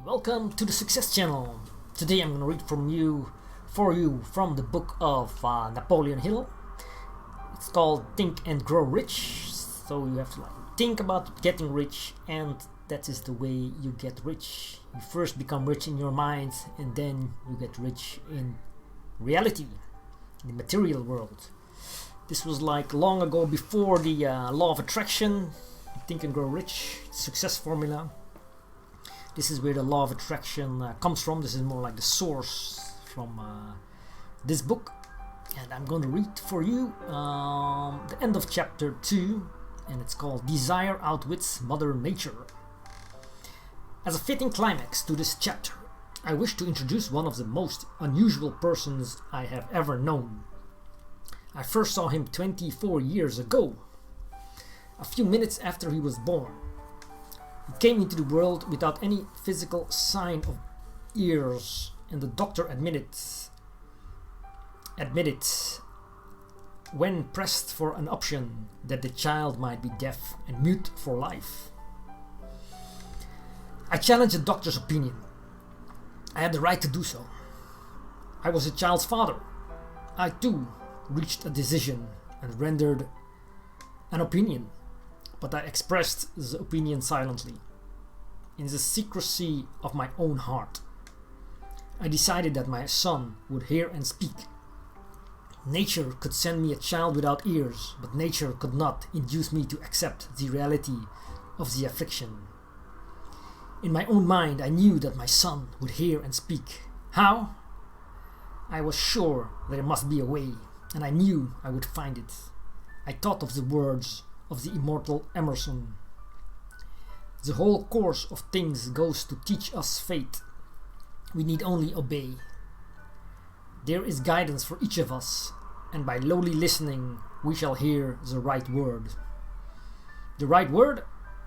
welcome to the Success Channel. Today I'm going to read for you from the book of Napoleon Hill. It's called Think and Grow Rich. So you have to think about getting rich, and that is the way you get rich. You first become rich in your mind, and then you get rich in reality, in the material world. This was long ago, before the law of attraction. Think and Grow Rich, success formula. This is where the law of attraction comes from. This is more like the source from this book. And I'm going to read for you the end of chapter 2, and it's called Desire Outwits Mother Nature. As a fitting climax to this chapter, I wish to introduce one of the most unusual persons I have ever known. I first saw him 24 years ago, a few minutes after he was born. He came into the world without any physical sign of ears, and the doctor admitted when pressed for an option that the child might be deaf and mute for life. I challenged the doctor's opinion. I had the right to do so. I was a child's father. I too reached a decision and rendered an opinion, but I expressed the opinion silently, in the secrecy of my own heart. I decided that my son would hear and speak. Nature could send me a child without ears, but nature could not induce me to accept the reality of the affliction. In my own mind, I knew that my son would hear and speak. How? I was sure there must be a way, and I knew I would find it. I thought of the words of the immortal Emerson. The whole course of things goes to teach us fate. We need only obey. There is guidance for each of us, and by lowly listening, we shall hear the right word. The right word?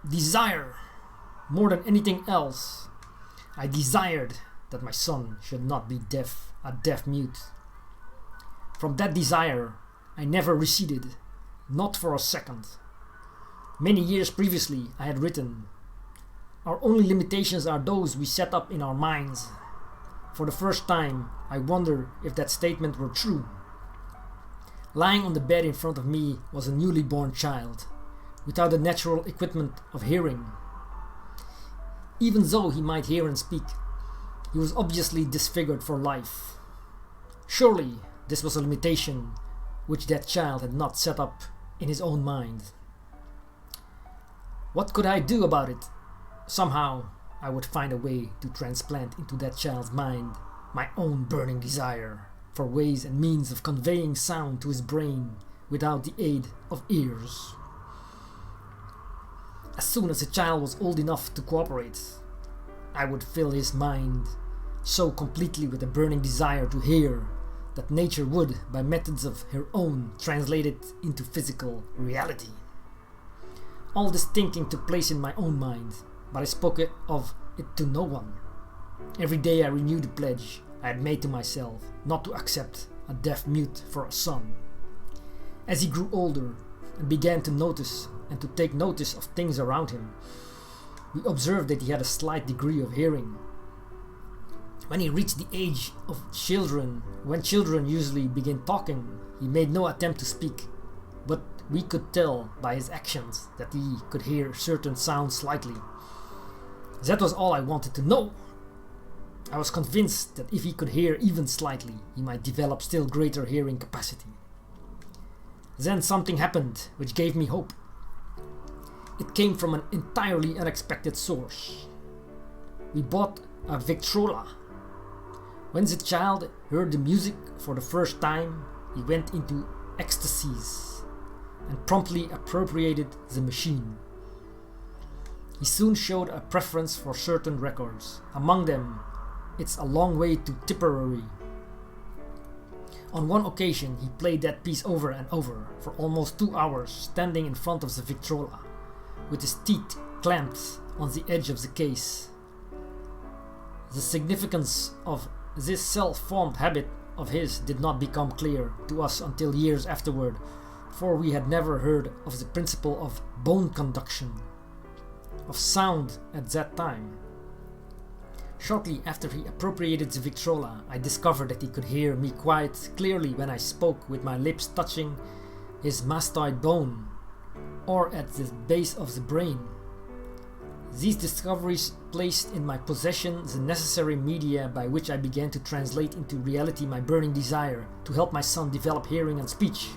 Desire. More than anything else, I desired that my son should not be deaf, a deaf mute. From that desire, I never receded, not for a second. Many years previously, I had written, "Our only limitations are those we set up in our minds." For the first time, I wonder if that statement were true. Lying on the bed in front of me was a newly born child, without the natural equipment of hearing. Even though he might hear and speak, he was obviously disfigured for life. Surely, this was a limitation which that child had not set up in his own mind. What could I do about it? Somehow, I would find a way to transplant into that child's mind my own burning desire for ways and means of conveying sound to his brain without the aid of ears. As soon as the child was old enough to cooperate, I would fill his mind so completely with a burning desire to hear that nature would, by methods of her own, translate it into physical reality. All this thinking took place in my own mind, but I spoke of it to no one. Every day I renewed the pledge I had made to myself not to accept a deaf mute for a son. As he grew older and began to notice and to take notice of things around him, we observed that he had a slight degree of hearing. When he reached the age of children, when children usually begin talking, he made no attempt to speak, but we could tell by his actions that he could hear certain sounds slightly. That was all I wanted to know. I was convinced that if he could hear even slightly, he might develop still greater hearing capacity. Then something happened which gave me hope. It came from an entirely unexpected source. We bought a Victrola. When the child heard the music for the first time, he went into ecstasies and promptly appropriated the machine. He soon showed a preference for certain records. Among them, It's a Long Way to Tipperary. On one occasion, he played that piece over and over for almost 2 hours, standing in front of the Victrola, with his teeth clamped on the edge of the case. The significance of this self-formed habit of his did not become clear to us until years afterward, for we had never heard of the principle of bone conduction, of sound at that time. Shortly after he appropriated the Victrola, I discovered that he could hear me quite clearly when I spoke with my lips touching his mastoid bone, or at the base of the brain. These discoveries placed in my possession the necessary media by which I began to translate into reality my burning desire to help my son develop hearing and speech.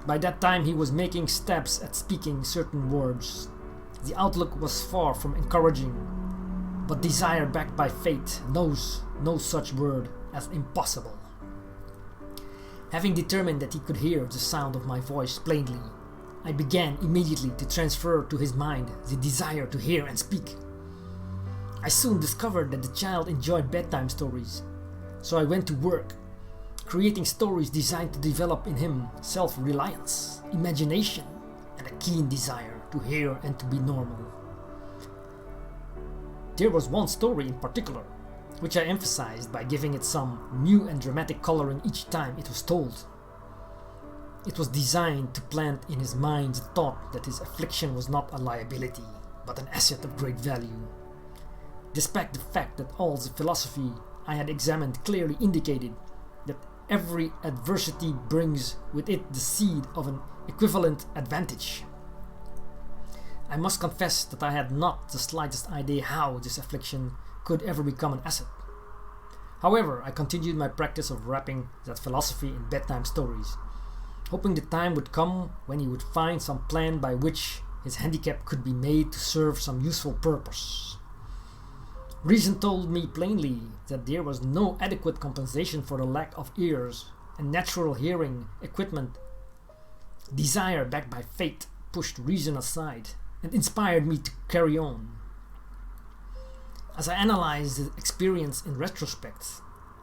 By that time he was making steps at speaking certain words. The outlook was far from encouraging, but desire backed by faith knows no such word as impossible. Having determined that he could hear the sound of my voice plainly, I began immediately to transfer to his mind the desire to hear and speak. I soon discovered that the child enjoyed bedtime stories, so I went to work, creating stories designed to develop in him self-reliance, imagination, and a keen desire to hear and to be normal. There was one story in particular, which I emphasized by giving it some new and dramatic coloring each time it was told. It was designed to plant in his mind the thought that his affliction was not a liability, but an asset of great value. Despite the fact that all the philosophy I had examined clearly indicated that every adversity brings with it the seed of an equivalent advantage. I must confess that I had not the slightest idea how this affliction could ever become an asset. However, I continued my practice of wrapping that philosophy in bedtime stories, hoping the time would come when he would find some plan by which his handicap could be made to serve some useful purpose. Reason told me plainly that there was no adequate compensation for the lack of ears and natural hearing equipment. Desire backed by faith pushed reason aside and inspired me to carry on. As I analyze the experience in retrospect,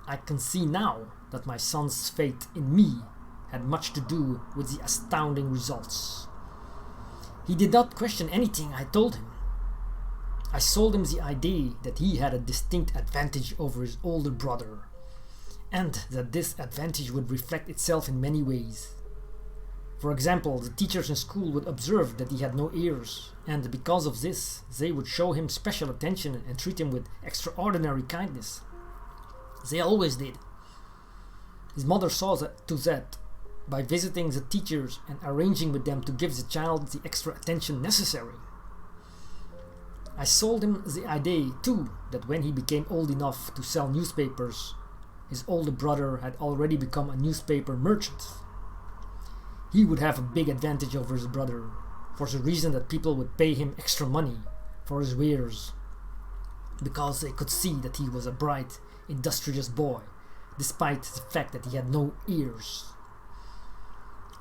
I can see now that my son's faith in me had much to do with the astounding results. He did not question anything I told him. I sold him the idea that he had a distinct advantage over his older brother, and that this advantage would reflect itself in many ways. For example, the teachers in school would observe that he had no ears, and because of this, they would show him special attention and treat him with extraordinary kindness. They always did. His mother saw to that by visiting the teachers and arranging with them to give the child the extra attention necessary. I sold him the idea too that when he became old enough to sell newspapers, his older brother had already become a newspaper merchant. He would have a big advantage over his brother, for the reason that people would pay him extra money for his wares, because they could see that he was a bright, industrious boy, despite the fact that he had no ears.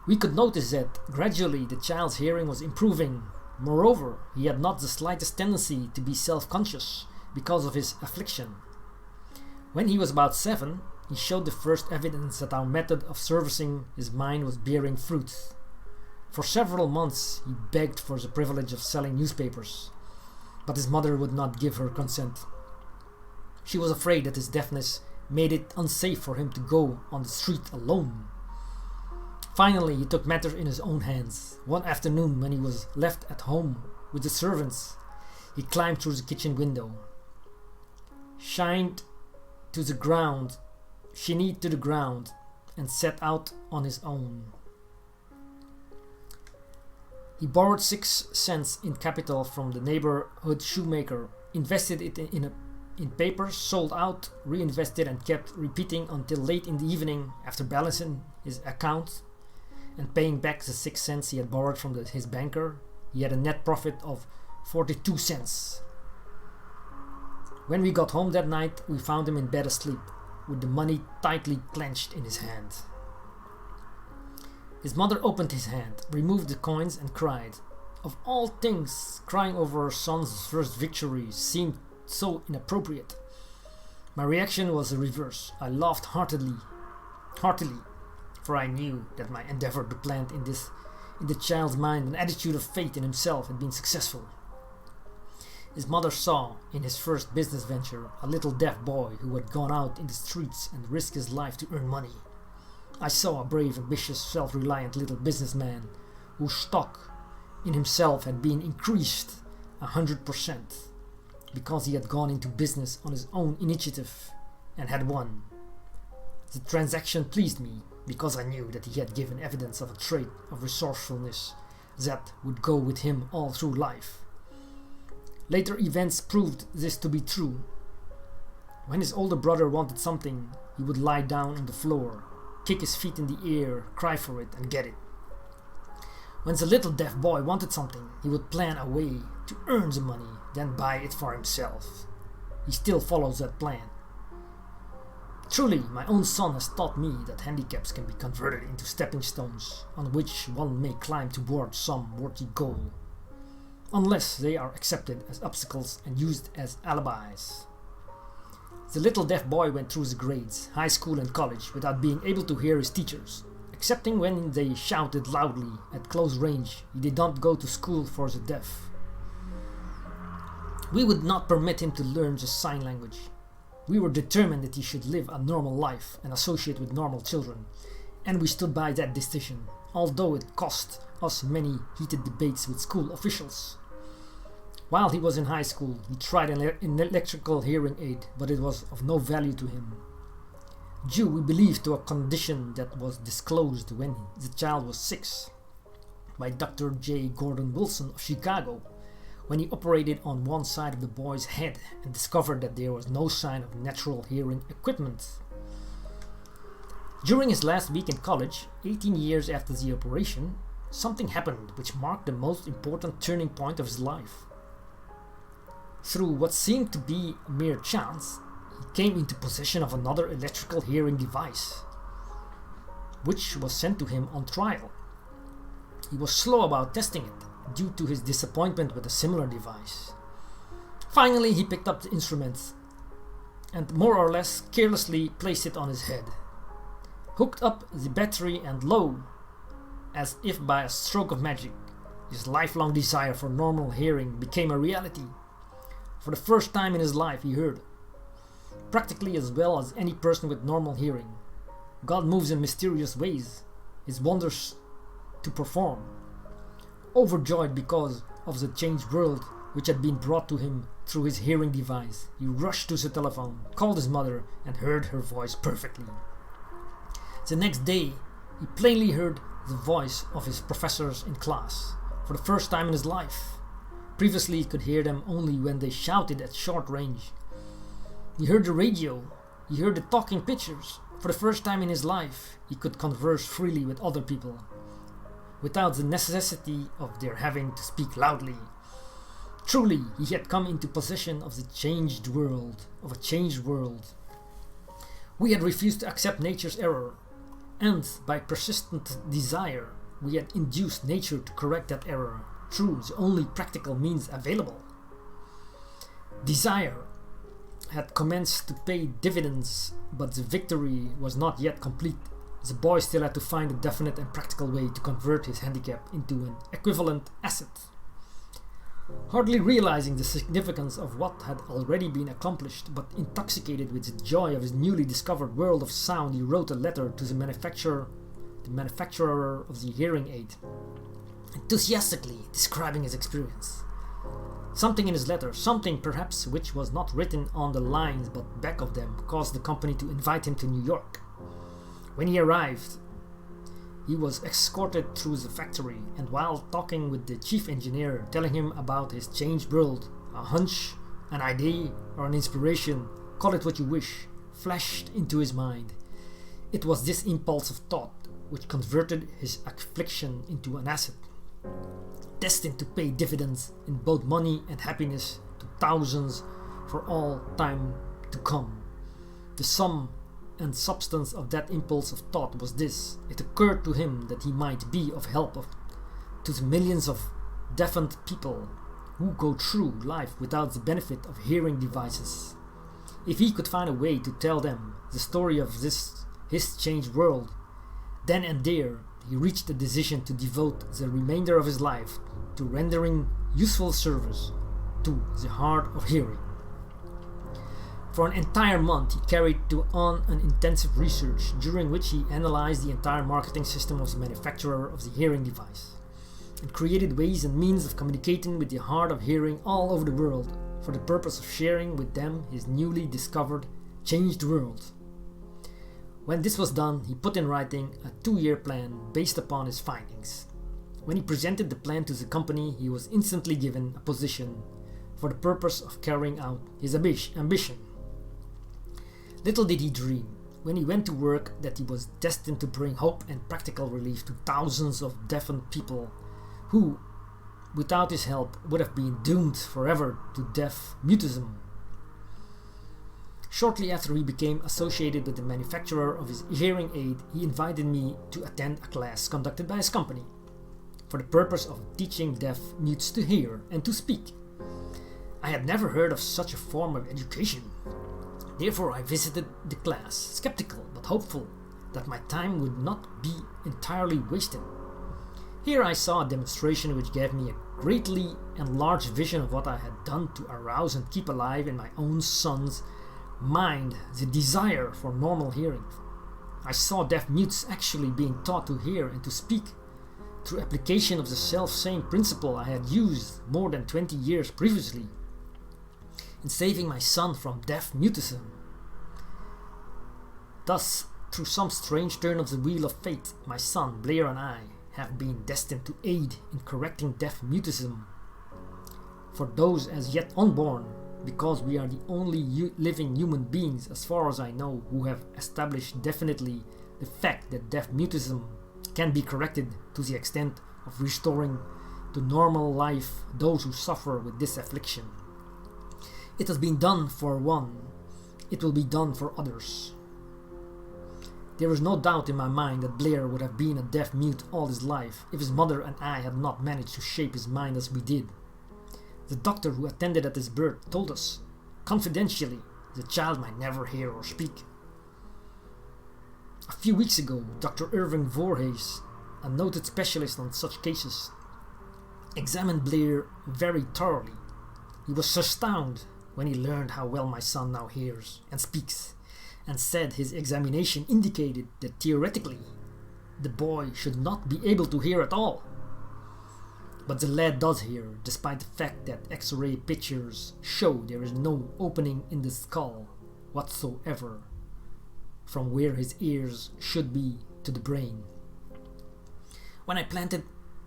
We could notice that gradually the child's hearing was improving. Moreover, he had not the slightest tendency to be self-conscious because of his affliction. When he was about 7, he showed the first evidence that our method of servicing his mind was bearing fruit. For several months he begged for the privilege of selling newspapers, but his mother would not give her consent. She was afraid that his deafness made it unsafe for him to go on the street alone. Finally, he took matters in his own hands. One afternoon, when he was left at home with the servants, he climbed through the kitchen window, shined to the ground, shinnied to the ground, and set out on his own. He borrowed 6 cents in capital from the neighborhood shoemaker, invested it in papers, sold out, reinvested, and kept repeating until late in the evening after balancing his account and paying back the 6 cents he had borrowed from his banker. He had a net profit of 42 cents. When we got home that night, we found him in bed asleep, with the money tightly clenched in his hand. His mother opened his hand, removed the coins, and cried. Of all things, crying over her son's first victory seemed so inappropriate. My reaction was the reverse. I laughed heartily, for I knew that my endeavor to plant in the child's mind an attitude of faith in himself had been successful. His mother saw in his first business venture a little deaf boy who had gone out in the streets and risked his life to earn money. I saw a brave, ambitious, self-reliant little businessman whose stock in himself had been increased 100%, because he had gone into business on his own initiative and had won. The transaction pleased me because I knew that he had given evidence of a trait of resourcefulness that would go with him all through life. Later events proved this to be true. When his older brother wanted something, he would lie down on the floor, kick his feet in the air, cry for it, and get it. When the little deaf boy wanted something, he would plan a way to earn the money, then buy it for himself. He still follows that plan. Truly, my own son has taught me that handicaps can be converted into stepping stones on which one may climb towards some worthy goal, unless they are accepted as obstacles and used as alibis. The little deaf boy went through the grades, high school and college, without being able to hear his teachers, excepting when they shouted loudly at close range. He did not go to school for the deaf. We would not permit him to learn the sign language. We were determined that he should live a normal life and associate with normal children, and we stood by that decision, although it cost us many heated debates with school officials. While he was in high school, he tried an electrical hearing aid, but it was of no value to him, due, we believe, to a condition that was disclosed when the child was 6 by Dr. J. Gordon Wilson of Chicago, when he operated on one side of the boy's head and discovered that there was no sign of natural hearing equipment. During his last week in college, 18 years after the operation, something happened which marked the most important turning point of his life. Through what seemed to be a mere chance, he came into possession of another electrical hearing device, which was sent to him on trial. He was slow about testing it, due to his disappointment with a similar device. Finally, he picked up the instrument and more or less carelessly placed it on his head, hooked up the battery, and lo, as if by a stroke of magic, his lifelong desire for normal hearing became a reality. For the first time in his life, he heard, practically as well as any person with normal hearing. God moves in mysterious ways, his wonders to perform. Overjoyed because of the changed world which had been brought to him through his hearing device, he rushed to the telephone, called his mother, and heard her voice perfectly. The next day, he plainly heard the voice of his professors in class, for the first time in his life. Previously, he could hear them only when they shouted at short range. He heard the radio, he heard the talking pictures. For the first time in his life, he could converse freely with other people, without the necessity of their having to speak loudly. Truly, he had come into possession of a changed world. We had refused to accept nature's error, and by persistent desire, we had induced nature to correct that error through the only practical means available. Desire had commenced to pay dividends, but the victory was not yet complete. The boy still had to find a definite and practical way to convert his handicap into an equivalent asset. Hardly realizing the significance of what had already been accomplished, but intoxicated with the joy of his newly discovered world of sound, he wrote a letter to the manufacturer of the hearing aid, enthusiastically describing his experience. Something in his letter, something perhaps which was not written on the lines but back of them, caused the company to invite him to New York. When he arrived, he was escorted through the factory, and while talking with the chief engineer, telling him about his changed world, a hunch, an idea, or an inspiration, call it what you wish, flashed into his mind. It was this impulse of thought which converted his affliction into an asset, destined to pay dividends in both money and happiness to thousands for all time to come. The sum and substance of that impulse of thought was this: it occurred to him that he might be of help to the millions of deafened people who go through life without the benefit of hearing devices. If he could find a way to tell them the story of his changed world, then and there he reached the decision to devote the remainder of his life to rendering useful service to the hard of hearing. For an entire month, he carried on an intensive research, during which he analyzed the entire marketing system of the manufacturer of the hearing device, and created ways and means of communicating with the hard of hearing all over the world, for the purpose of sharing with them his newly discovered, changed world. When this was done, he put in writing a 2-year plan based upon his findings. When he presented the plan to the company, he was instantly given a position for the purpose of carrying out his ambition. Little did he dream, when he went to work, that he was destined to bring hope and practical relief to thousands of deafened people who, without his help, would have been doomed forever to deaf mutism. Shortly after he became associated with the manufacturer of his hearing aid, he invited me to attend a class conducted by his company for the purpose of teaching deaf mutes to hear and to speak. I had never heard of such a form of education. Therefore, I visited the class, skeptical but hopeful that my time would not be entirely wasted. Here I saw a demonstration which gave me a greatly enlarged vision of what I had done to arouse and keep alive in my own son's mind the desire for normal hearing. I saw deaf mutes actually being taught to hear and to speak through application of the self-same principle I had used more than 20 years previously in saving my son from deaf mutism. Thus, through some strange turn of the wheel of fate, my son Blair and I have been destined to aid in correcting deaf mutism for those as yet unborn, because we are the only living human beings, as far as I know, who have established definitely the fact that deaf mutism can be corrected to the extent of restoring to normal life those who suffer with this affliction. It has been done for one, it will be done for others. There is no doubt in my mind that Blair would have been a deaf mute all his life if his mother and I had not managed to shape his mind as we did. The doctor who attended at his birth told us, confidentially, the child might never hear or speak. A few weeks ago, Dr. Irving Voorhees, a noted specialist on such cases, examined Blair very thoroughly. He was astounded when he learned how well my son now hears and speaks, and said his examination indicated that theoretically the boy should not be able to hear at all. But the lad does hear, despite the fact that X-ray pictures show there is no opening in the skull whatsoever from where his ears should be to the brain. When I planted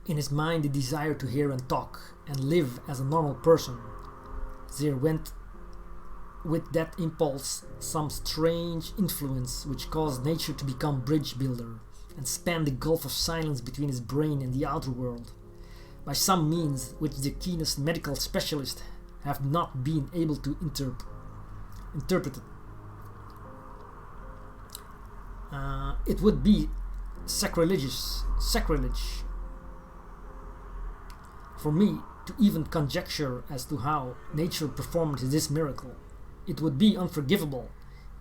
in his mind the desire to hear and talk and live as a normal person, there went with that impulse some strange influence which caused nature to become bridge builder and span the gulf of silence between his brain and the outer world, by some means which the keenest medical specialists have not been able to interpret it. It would be sacrilege for me to even conjecture as to how nature performed this miracle. It would be unforgivable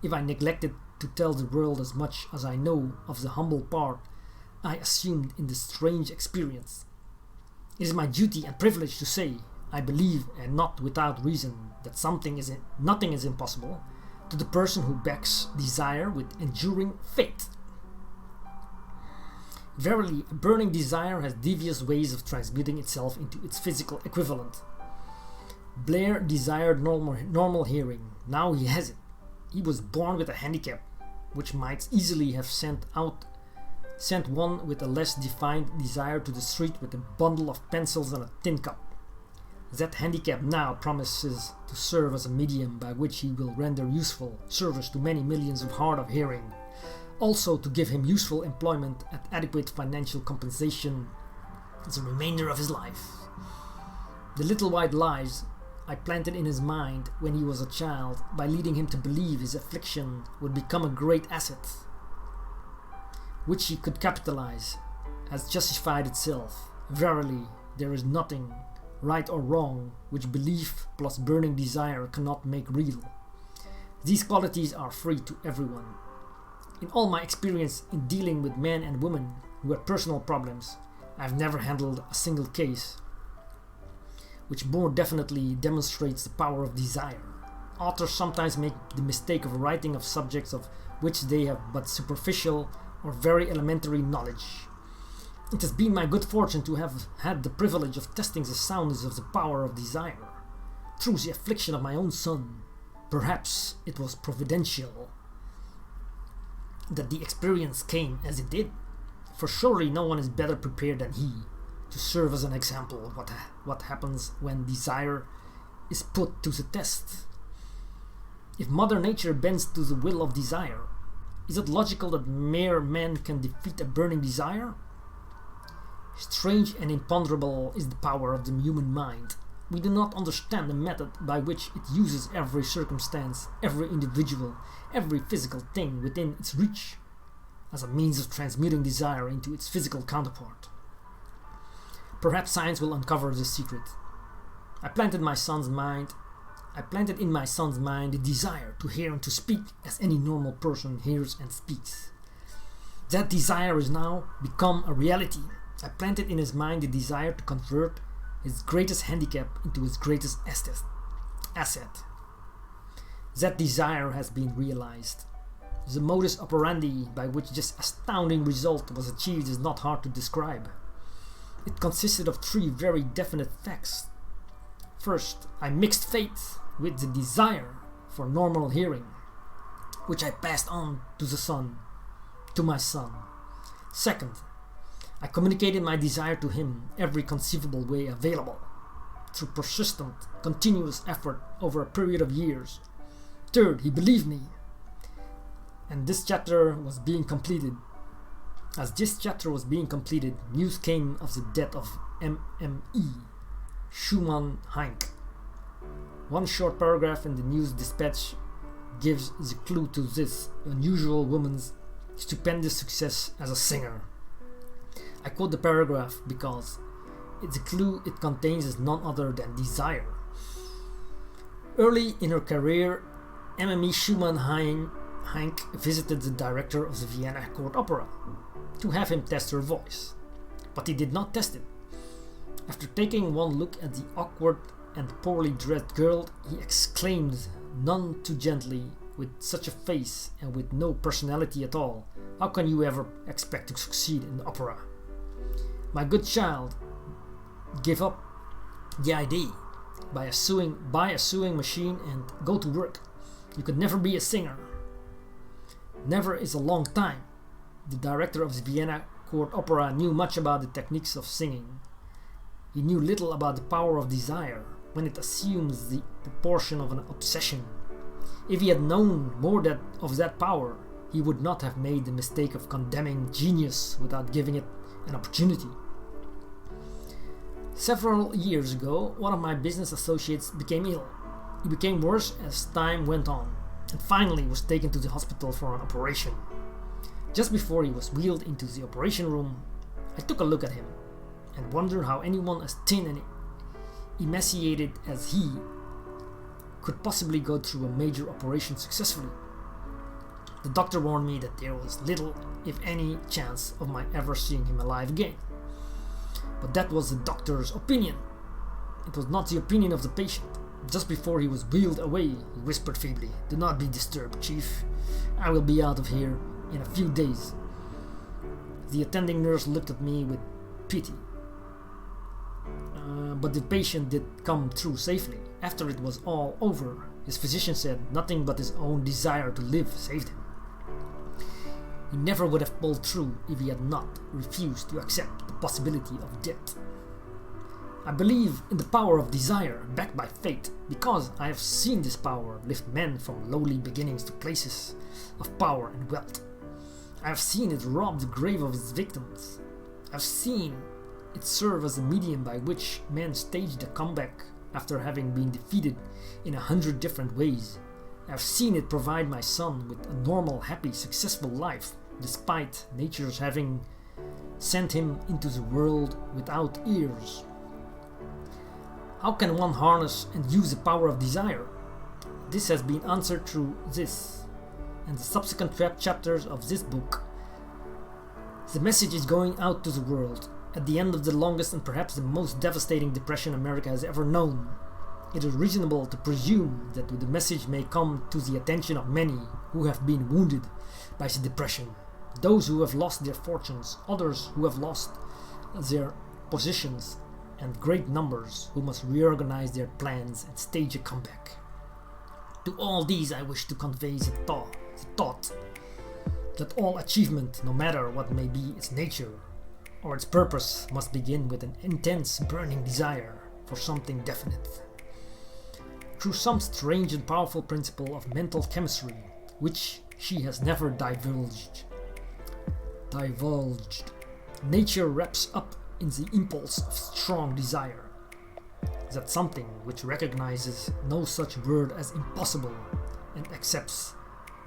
if I neglected to tell the world as much as I know of the humble part I assumed in this strange experience. It is my duty and privilege to say, I believe, and not without reason, that nothing is impossible to the person who backs desire with enduring faith. Verily, a burning desire has devious ways of transmuting itself into its physical equivalent. Blair desired normal hearing. Now he has it. He was born with a handicap, which might easily have sent one with a less defined desire to the street with a bundle of pencils and a tin cup. That handicap now promises to serve as a medium by which he will render useful service to many millions of hard of hearing, also to give him useful employment at adequate financial compensation as the remainder of his life. The little white lies I planted in his mind when he was a child by leading him to believe his affliction would become a great asset, which he could capitalize, has justified itself. Verily, there is nothing, right or wrong, which belief plus burning desire cannot make real. These qualities are free to everyone. In all my experience in dealing with men and women who have personal problems, I have never handled a single case which more definitely demonstrates the power of desire. Authors sometimes make the mistake of writing of subjects of which they have but superficial or very elementary knowledge. It has been my good fortune to have had the privilege of testing the soundness of the power of desire, through the affliction of my own son. Perhaps it was providential that the experience came as it did, for surely no one is better prepared than he to serve as an example of what happens when desire is put to the test. If Mother Nature bends to the will of desire, is it logical that mere man can defeat a burning desire? Strange and imponderable is the power of the human mind. We do not understand the method by which it uses every circumstance, every individual, every physical thing within its reach as a means of transmuting desire into its physical counterpart. Perhaps science will uncover this secret. I planted in my son's mind the desire to hear and to speak as any normal person hears and speaks. That desire is now become a reality. I planted in his mind the desire to convert his greatest handicap into his greatest asset. That desire has been realized. The modus operandi by which this astounding result was achieved is not hard to describe. It consisted of 3 very definite facts. First, I mixed faith with the desire for normal hearing, which I passed on to my son. Second, I communicated my desire to him every conceivable way available, through persistent, continuous effort over a period of years. Third, he believed me. And this chapter was being completed. As this chapter was being completed, news came of the death of M.M.E. Schumann Heinck. One short paragraph in the news dispatch gives the clue to this unusual woman's stupendous success as a singer. I quote the paragraph because the clue it contains is none other than desire. Early in her career, M.M.E. Schumann Heinck visited the director of the Vienna Court Opera to have him test her voice, but he did not test it. After taking one look at the awkward and poorly dressed girl, he exclaimed, none too gently, with such a face and with no personality at all, how can you ever expect to succeed in the opera? My good child, give up the idea. Buy a sewing machine and go to work. You could never be a singer. Never is a long time. The director of the Vienna Court Opera knew much about the techniques of singing. He knew little about the power of desire when it assumes the proportion of an obsession. If he had known more of that power, he would not have made the mistake of condemning genius without giving it an opportunity. Several years ago, one of my business associates became ill. He became worse as time went on, and finally was taken to the hospital for an operation. Just before he was wheeled into the operation room, I took a look at him and wondered how anyone as thin and emaciated as he could possibly go through a major operation successfully. The doctor warned me that there was little, if any, chance of my ever seeing him alive again. But that was the doctor's opinion. It was not the opinion of the patient. Just before he was wheeled away, he whispered feebly, "Do not be disturbed, Chief. I will be out of here in a few days." The attending nurse looked at me with pity. But the patient did come through safely. After it was all over, his physician said nothing but his own desire to live saved him. He never would have pulled through if he had not refused to accept the possibility of death. I believe in the power of desire backed by faith because I have seen this power lift men from lowly beginnings to places of power and wealth. I have seen it rob the grave of its victims. I have seen it serve as a medium by which men staged a comeback after having been defeated in 100 different ways. I have seen it provide my son with a normal, happy, successful life, despite nature's having sent him into the world without ears. How can one harness and use the power of desire? This has been answered through this and the subsequent chapters of this book. The message is going out to the world. At the end of the longest and perhaps the most devastating depression America has ever known, it is reasonable to presume that the message may come to the attention of many who have been wounded by the depression, those who have lost their fortunes, others who have lost their positions and great numbers who must reorganize their plans and stage a comeback. To all these I wish to convey the thought that all achievement, no matter what may be its nature or its purpose, must begin with an intense burning desire for something definite. Through some strange and powerful principle of mental chemistry, which she has never divulged, nature wraps up in the impulse of strong desire, that something which recognizes no such word as impossible and accepts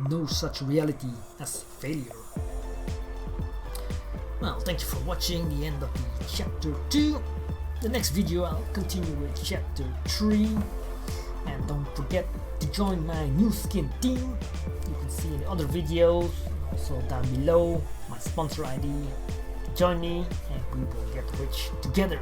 no such reality as failure. Well, thank you for watching the end of the chapter 2. The next video I'll continue with chapter 3. And don't forget to join my new skin team. You can see in the other videos, also down below, my sponsor ID. Join me and we will get rich together.